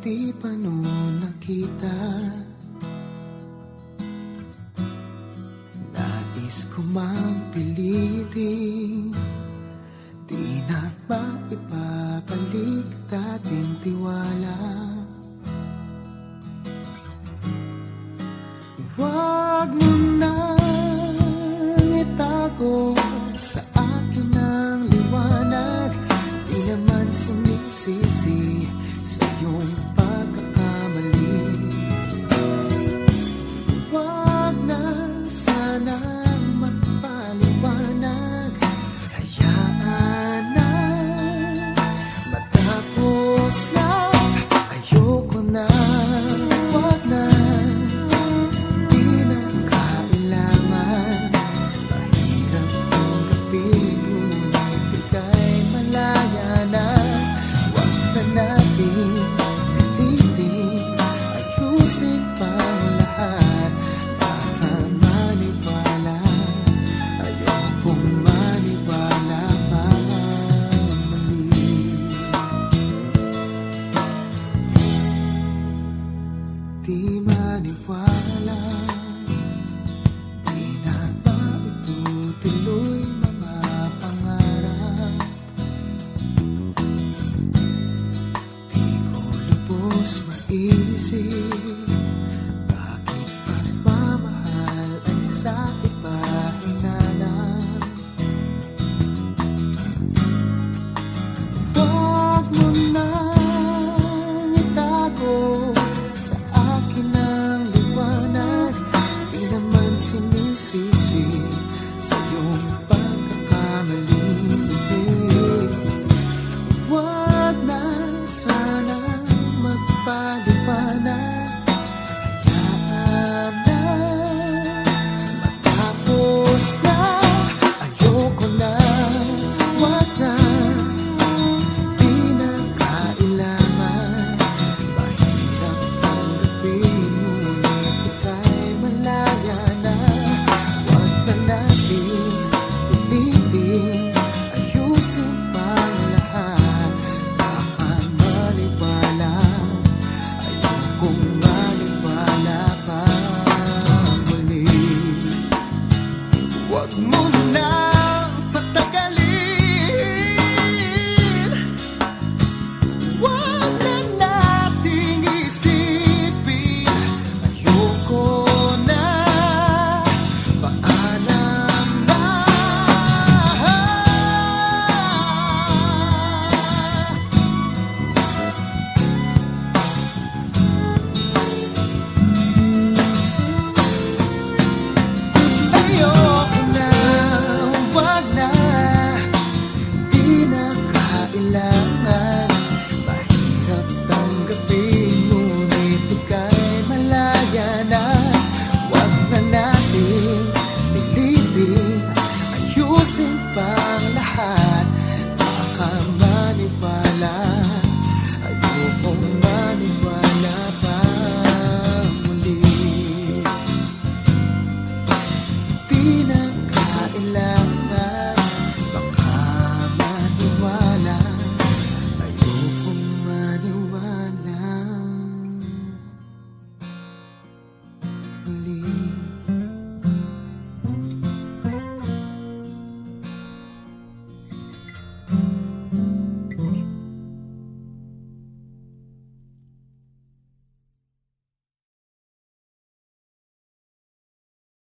di pa noon nakita. Nais ko mang pilitin, di na maipabalik dating tiwala. Huwag mo nang itago sa akin ang liwanag, di naman sinisisi sa iyong pagkakamali. Huwag na sanang magpaliwanag, hayaan na matapos lang. Ayoko na, huwag na, di na kailangan. Mahirap tanggapin, ngunit ika'y malaya na. Huwag na natin pilitin, ayusin pang lahat. Baka maniwala, ayokong maniwala pa muli. Di maniwala, di na maitutuloy mga pangarap. Di ko lubos maisip, bakit pagmamahal ay sa iba hinanap. Huwag mo nang itago sa akin ang liwanag, di naman sinisisi sa iyong pagkakamali. Huwag na sana magpaliwanag, hayaan na matapos na. Ayoko na, huwag na, di na kailangan. Mahirap tanggapin, ngunit ika'y malaya na. Huwag na natin pilitin, ayusin pang lahat. Baka maniwala, ayokong maniwala pa muli. Huwag mo nang patagalin, huwag na nating isipin. Ayoko na, paalam na. Ayoko na, huwag na, di na kailangan. Mahirap tanggapin, ngunit ika'y malaya na. Huwag na natin pilitin, ayusin pang lahat. Baka maniwala, ayokong maniwala pa muli. Di na kailangan, baka maniwala, ayokong maniwala muli.